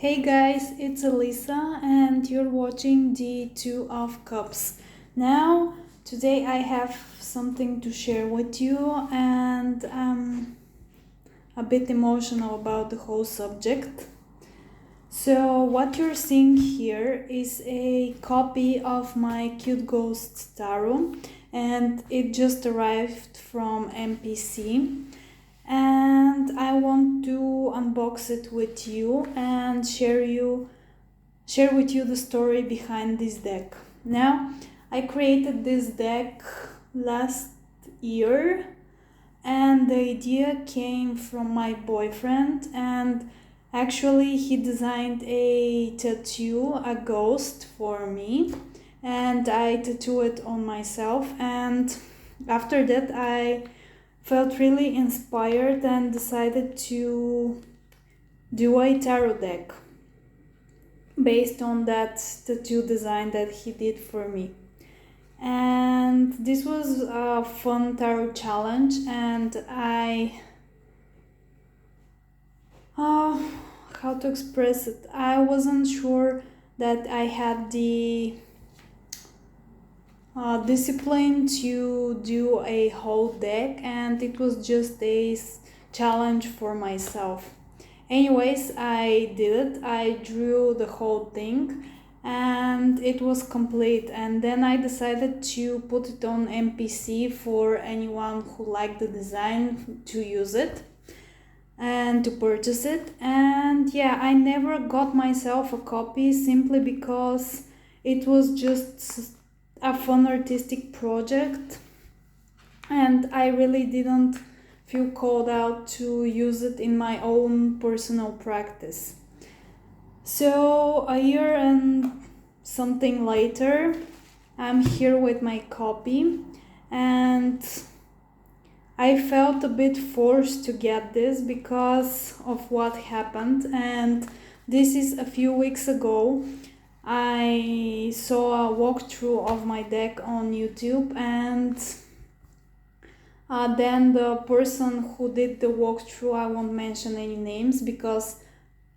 Hey guys, it's Elisa and you're watching the Two of Cups. Now, today I have something to share with you and I'm a bit emotional about the whole subject. So, what you're seeing here is a copy of my Cute Ghost Tarot and it just arrived from MPC. And I want to unbox it with you and share with you the story behind this deck. Now, I created this deck last year and the idea came from my boyfriend, and actually he designed a tattoo, a ghost, for me, and I tattooed it on myself. And after that I felt really inspired and decided to do a tarot deck based on that tattoo design that he did for me. And this was a fun tarot challenge, and how to express it, I wasn't sure that I had the discipline to do a whole deck, and it was just a challenge for myself. Anyways, I did it. I drew the whole thing and it was complete, and then I decided to put it on MPC for anyone who liked the design to use it and to purchase it. And yeah, I never got myself a copy simply because it was just a fun artistic project and I really didn't feel called out to use it in my own personal practice. So a year and something later, I'm here with my copy, and I felt a bit forced to get this because of what happened. And this is a few weeks ago. I saw a walkthrough of my deck on YouTube, and then the person who did the walkthrough, I won't mention any names because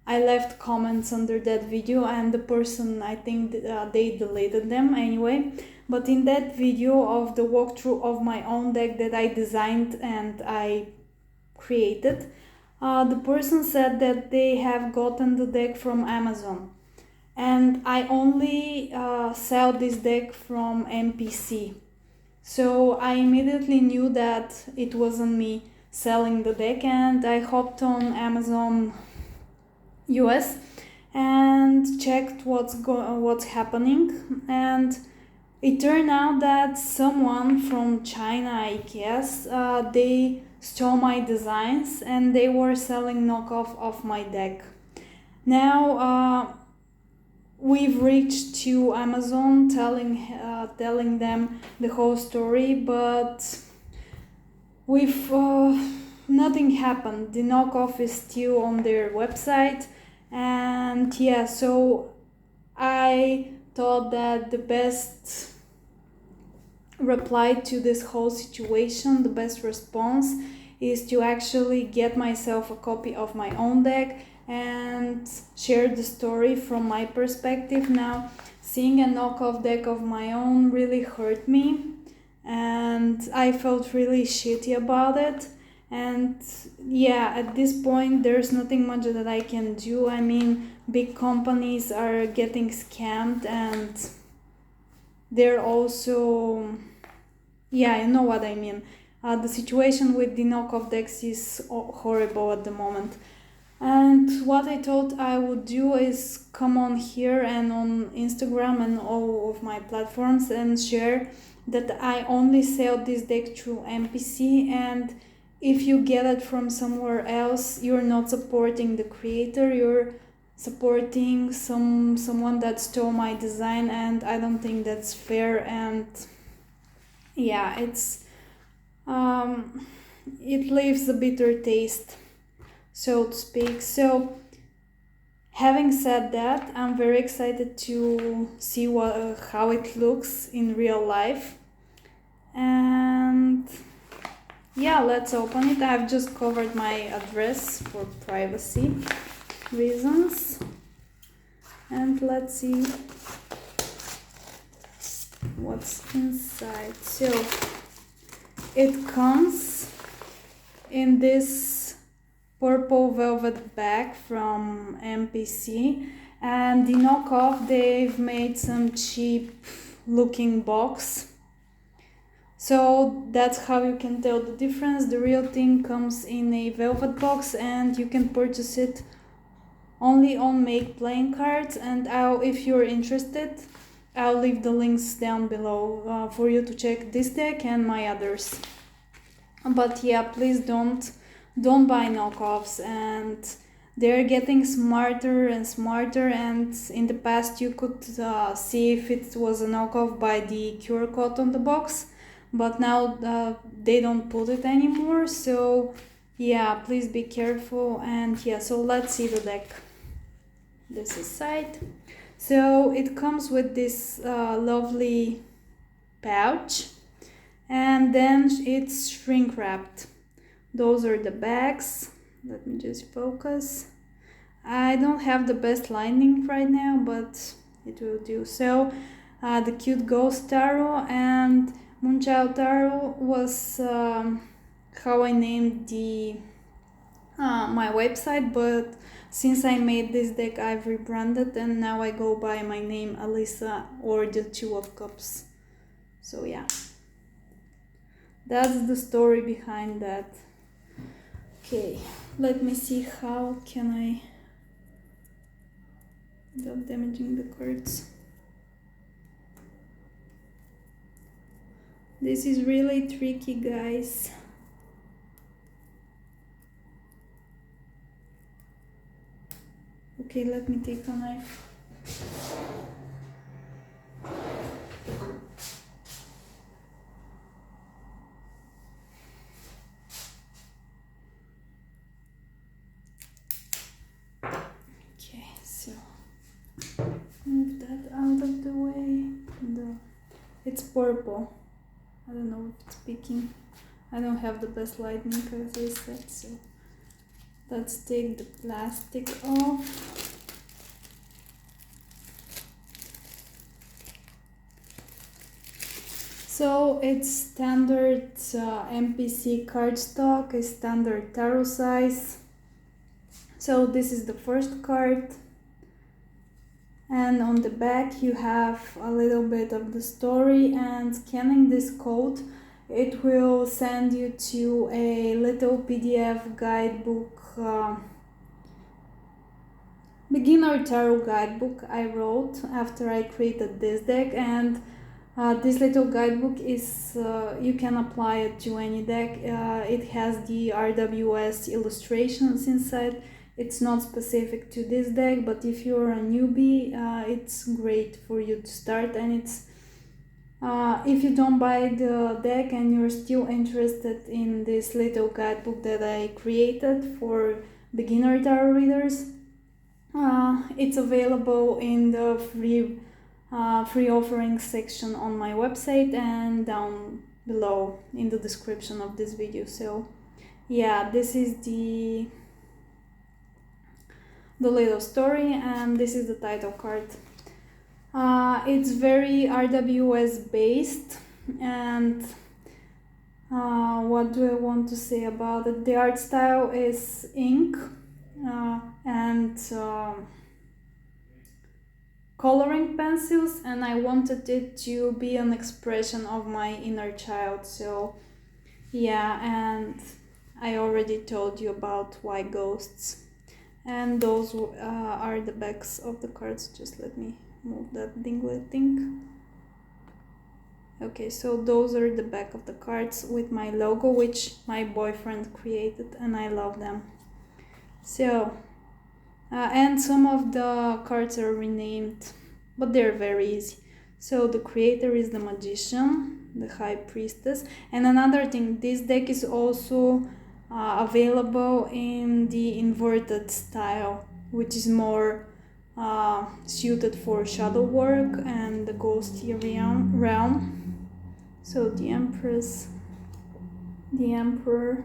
I left comments under that video, and the person, I think they deleted them anyway. But in that video of the walkthrough of my own deck that I designed and I created, the person said that they have gotten the deck from Amazon. And I only sell this deck from MPC. So I immediately knew that it wasn't me selling the deck, and I hopped on Amazon US and checked what's happening. And it turned out that someone from China, I guess, they stole my designs and they were selling knockoff of my deck. Now we've reached to Amazon telling them the whole story, but we've nothing happened. The knockoff is still on their website, and yeah, so I thought that the best reply to this whole situation, the best response, is to actually get myself a copy of my own deck and share the story from my perspective. Now, seeing a knockoff deck of my own really hurt me, and I felt really shitty about it. And yeah, at this point there's nothing much that I can do. I mean, big companies are getting scammed, and they're also, yeah, you know what I mean. The situation with the knockoff decks is horrible at the moment. And what I thought I would do is come on here and on Instagram and all of my platforms and share that I only sell this deck through MPC, and if you get it from somewhere else, you're not supporting the creator, you're supporting someone that stole my design, and I don't think that's fair. And yeah, it leaves a bitter taste, so to speak. So having said that, I'm very excited to see how it looks in real life. And yeah, let's open it. I've just covered my address for privacy reasons. And let's see what's inside. So it comes in this purple velvet bag from MPC, and the knockoff, they've made some cheap looking box. So that's how you can tell the difference. The real thing comes in a velvet box, and you can purchase it only on Make playing cards. And if you're interested, I'll leave the links down below for you to check this deck and my others. But yeah, please don't buy knockoffs, and they're getting smarter and smarter. And in the past you could see if it was a knockoff by the QR code on the box, but now they don't put it anymore. So yeah, please be careful. And yeah, so let's see the deck. This is side. So it comes with this lovely pouch, and then it's shrink wrapped. Those are the bags. Let me just focus. I don't have the best lighting right now, but it will do. So the cute ghost tarot and Moonchild tarot was how I named the my website, but since I made this deck, I've rebranded, and now I go by my name, Elisa, or the Two of Cups. So yeah, that's the story behind that. Okay, let me see how can I, without damaging the cards. This is really tricky, guys. Okay, let me take a knife. Okay, so move that out of the way. It's purple. I don't know if it's picking. I don't have the best lighting, as I said, so let's take the plastic off. So it's standard MPC cardstock, is standard tarot size. So this is the first card, and on the back you have a little bit of the story, and scanning this code, it will send you to a little PDF guidebook, beginner tarot guidebook I wrote after I created this deck. And this little guidebook is, you can apply it to any deck. It has the RWS illustrations inside. It's not specific to this deck, but if you're a newbie, it's great for you to start. And it's if you don't buy the deck and you're still interested in this little guidebook that I created for beginner tarot readers, it's available in the free offering section on my website and down below in the description of this video. So yeah, this is the little story, and this is the title card. It's very RWS based, and what do I want to say about it? The art style is ink and coloring pencils, and I wanted it to be an expression of my inner child. So yeah, and I already told you about why ghosts. And those are the backs of the cards. Just let me move that dinglet thing. Okay, so those are the back of the cards with my logo, which my boyfriend created, and I love them. So and some of the cards are renamed, but they're very easy. So the creator is the Magician, the High Priestess. And another thing, this deck is also available in the inverted style, which is more suited for shadow work and the ghostly realm. So the Empress, the Emperor,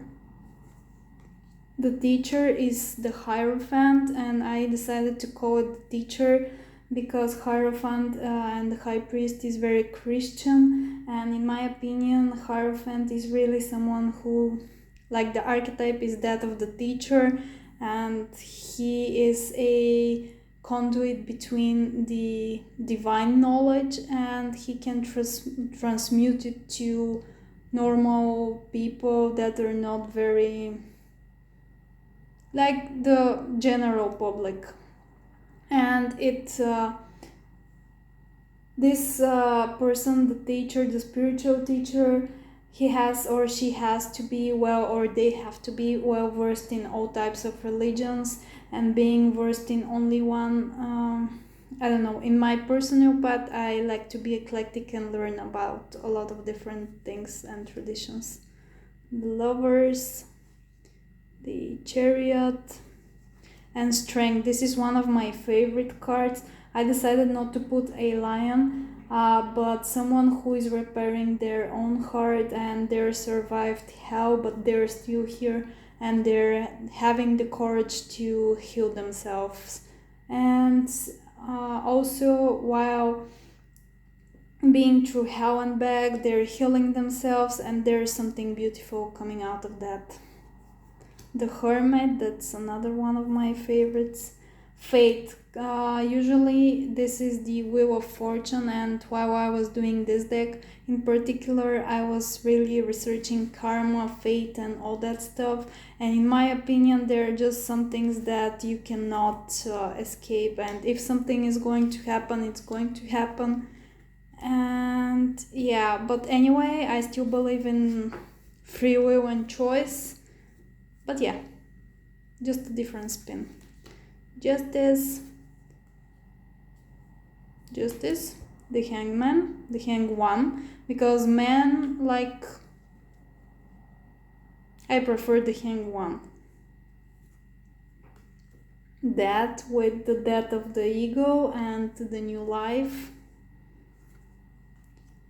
the Teacher is the Hierophant, and I decided to call it the Teacher because Hierophant and the High Priest is very Christian, and in my opinion Hierophant is really someone who, like, the archetype is that of the teacher, and he is a conduit between the divine knowledge, and he can transmute it to normal people that are not very, like, the general public. And this person, the teacher, the spiritual teacher, he has or she has to be well, or they have to be well versed in all types of religions, and being versed in only one, I don't know, in my personal path I like to be eclectic and learn about a lot of different things and traditions. The Lovers, the Chariot, and Strength. This is one of my favorite cards. I decided not to put a lion, but someone who is repairing their own heart, and they're survived hell, but they're still here, and they're having the courage to heal themselves. And also, while being through hell and back, they're healing themselves, and there's something beautiful coming out of that. The Hermit, that's another one of my favorites. Fate. Usually this is the Wheel of Fortune, and while I was doing this deck in particular, I was really researching karma, fate, and all that stuff, and in my opinion there are just some things that you cannot escape, and if something is going to happen, it's going to happen. And yeah, but anyway, I still believe in free will and choice, but yeah, just a different spin. Justice, the Hangman, the Hang One, because man, like, I prefer the Hang One. That with the death of the ego and the new life.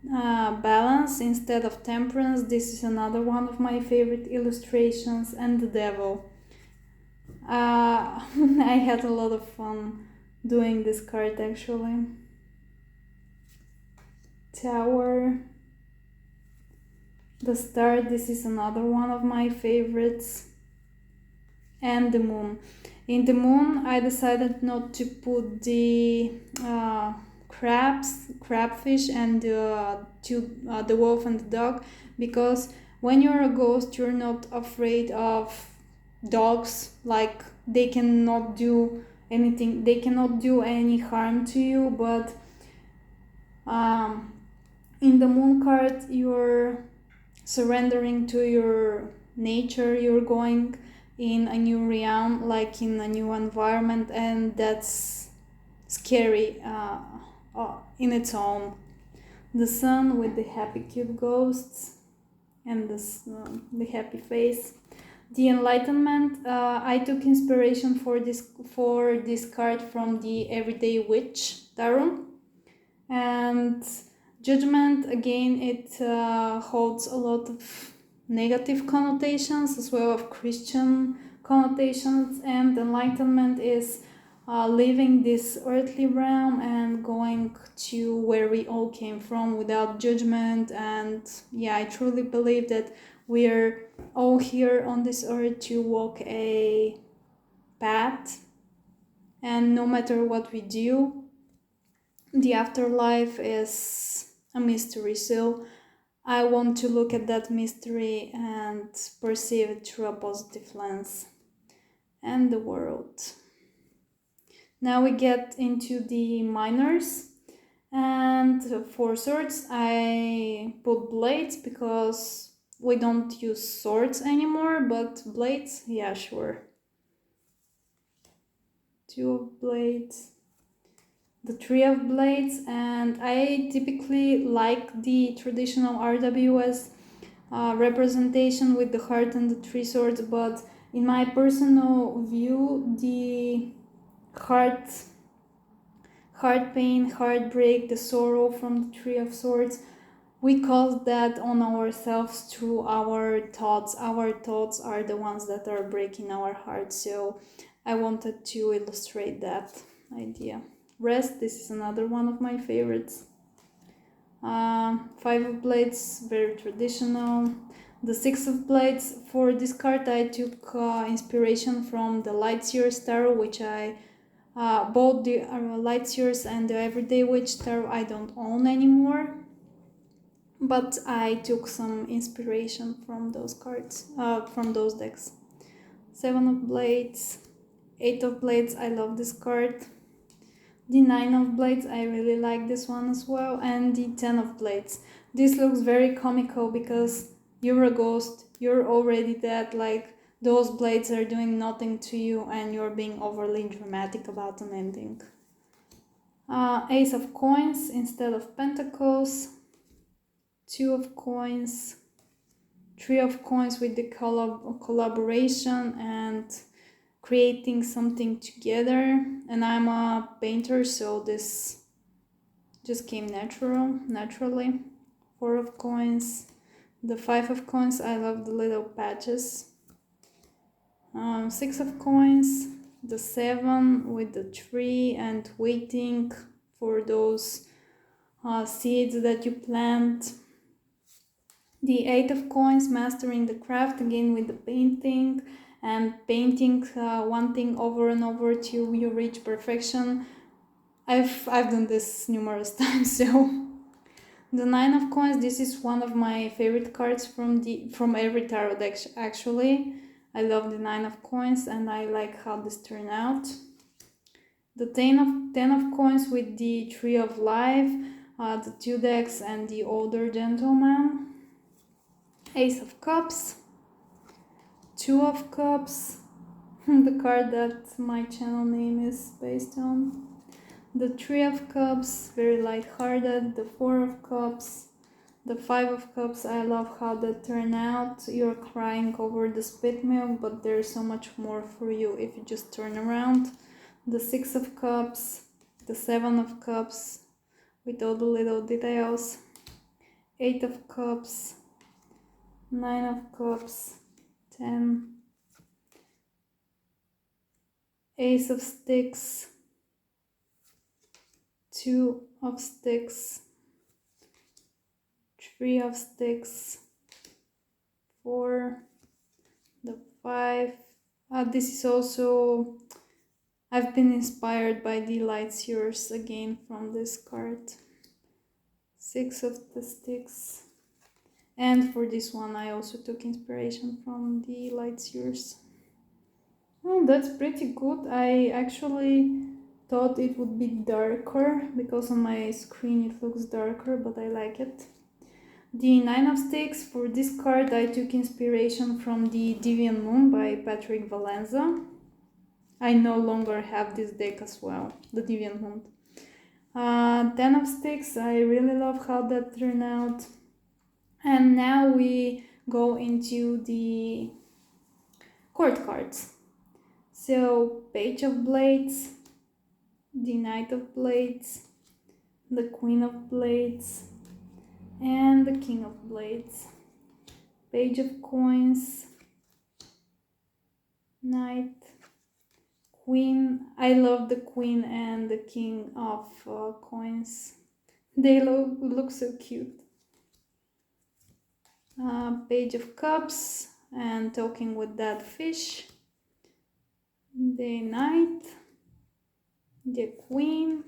Balance instead of temperance, this is another one of my favorite illustrations. And the Devil. I had a lot of fun doing this card actually. Tower, the Star, this is another one of my favorites. And the Moon. In the Moon I decided not to put the crabfish and the wolf and the dog, because when you're a ghost you're not afraid of dogs, like they cannot do anything, they cannot do any harm to you, but in the Moon card you're surrendering to your nature, you're going in a new realm, like in a new environment, and that's scary in its own. The Sun with the happy cute ghosts and the happy face. The Enlightenment, I took inspiration for this card from the Everyday Witch tarot. And Judgment, again, it holds a lot of negative connotations as well as Christian connotations, and Enlightenment is leaving this earthly realm and going to where we all came from without judgment. And yeah, I truly believe that we're all here on this earth to walk a path, and no matter what we do, the afterlife is a mystery. So I want to look at that mystery and perceive it through a positive lens. And the World. Now we get into the minors, and for swords I put blades because we don't use swords anymore, but blades, yeah, sure. 2 of blades, the 3 of blades, and I typically like the traditional RWS representation with the heart and the 3 swords, but in my personal view, the heart pain, heartbreak, the sorrow from the 3 of swords, we cause that on ourselves through our thoughts. Our thoughts are the ones that are breaking our hearts. So I wanted to illustrate that idea. Rest, this is another one of my favorites. Five of Blades, very traditional. The Six of Blades, for this card I took inspiration from the Lightyear's Tarot, which I both the Lightyear's and the Everyday Witch Tarot I don't own anymore, but I took some inspiration from those cards, from those decks. Seven of Blades, Eight of Blades, I love this card. The Nine of Blades, I really like this one as well. And the Ten of Blades. This looks very comical because you're a ghost, you're already dead, like those blades are doing nothing to you and you're being overly dramatic about an ending. Ace of Coins instead of Pentacles. Two of Coins. Three of Coins with the collaboration and creating something together. And I'm a painter, so this just came naturally. Four of Coins. The Five of Coins, I love the little patches. Six of Coins. The Seven with the tree and waiting for those seeds that you plant. The Eight of Coins, mastering the craft, again with the painting and painting one thing over and over till you reach perfection. I've done this numerous times. So the Nine of Coins, this is one of my favorite cards from every tarot deck actually. I love the Nine of Coins and I like how this turned out. The Ten of Coins with the Tree of Life, the two decks and the Older Gentleman. Ace of Cups, Two of Cups, the card that my channel name is based on. The Three of Cups, very light-hearted. The Four of Cups, the Five of Cups, I love how that turned out. You're crying over the spit milk, but there's so much more for you if you just turn around. The Six of Cups, the Seven of Cups, with all the little details. Eight of Cups, Nine of Cups, 10, Ace of Sticks, Two of Sticks, Three of Sticks, 4, the 5. This is also, I've been inspired by the Lightyear's again from this card. 6 of the Sticks. And for this one, I also took inspiration from the Lightyear's. Oh, that's pretty good. I actually thought it would be darker because on my screen it looks darker, but I like it. The Nine of Sticks, for this card I took inspiration from the Deviant Moon by Patrick Valenza. I no longer have this deck as well, the Deviant Moon. 10 of Sticks, I really love how that turned out. And now we go into the court cards. So Page of Blades, the Knight of Blades, the Queen of Blades, and the King of Blades. Page of Coins, Knight, Queen. I love the Queen and the King of Coins. They look so cute. Page of Cups and talking with that fish. The Knight, the Queen,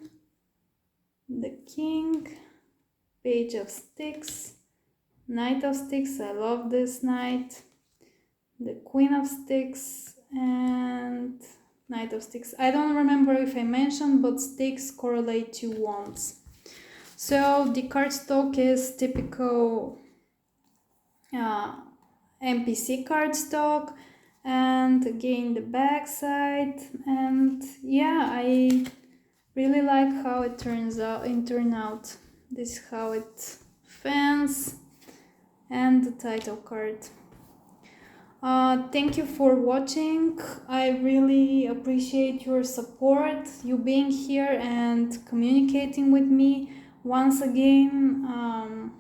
the King, Page of Sticks, Knight of Sticks, I love this Knight, the Queen of Sticks, and Knight of Sticks. I don't remember if I mentioned, but sticks correlate to wands. So the cardstock is typical NPC cardstock, and again the back side, and yeah, I really like how it turns out. This is how it fans, and the title card. Thank you for watching. I really appreciate your support, you being here and communicating with me once again.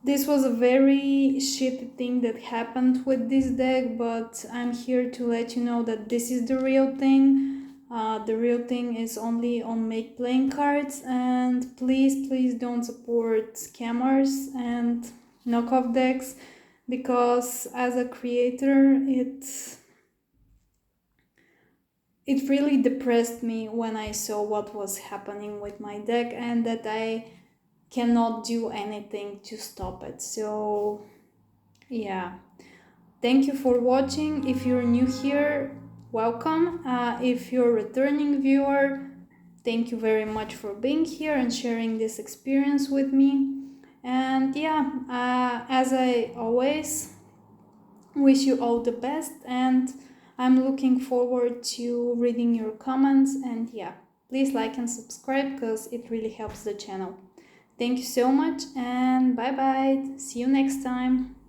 This was a very shitty thing that happened with this deck, but I'm here to let you know that this is the real thing. The real thing is only on make playing cards, and please don't support scammers and knockoff decks, because as a creator it really depressed me when I saw what was happening with my deck and that I cannot do anything to stop it. So yeah, thank you for watching. If you're new here, welcome. If you're a returning viewer, thank you very much for being here and sharing this experience with me. And yeah, as I always wish you all the best, and I'm looking forward to reading your comments. And yeah, please like and subscribe because it really helps the channel. Thank you so much, and bye bye. See you next time.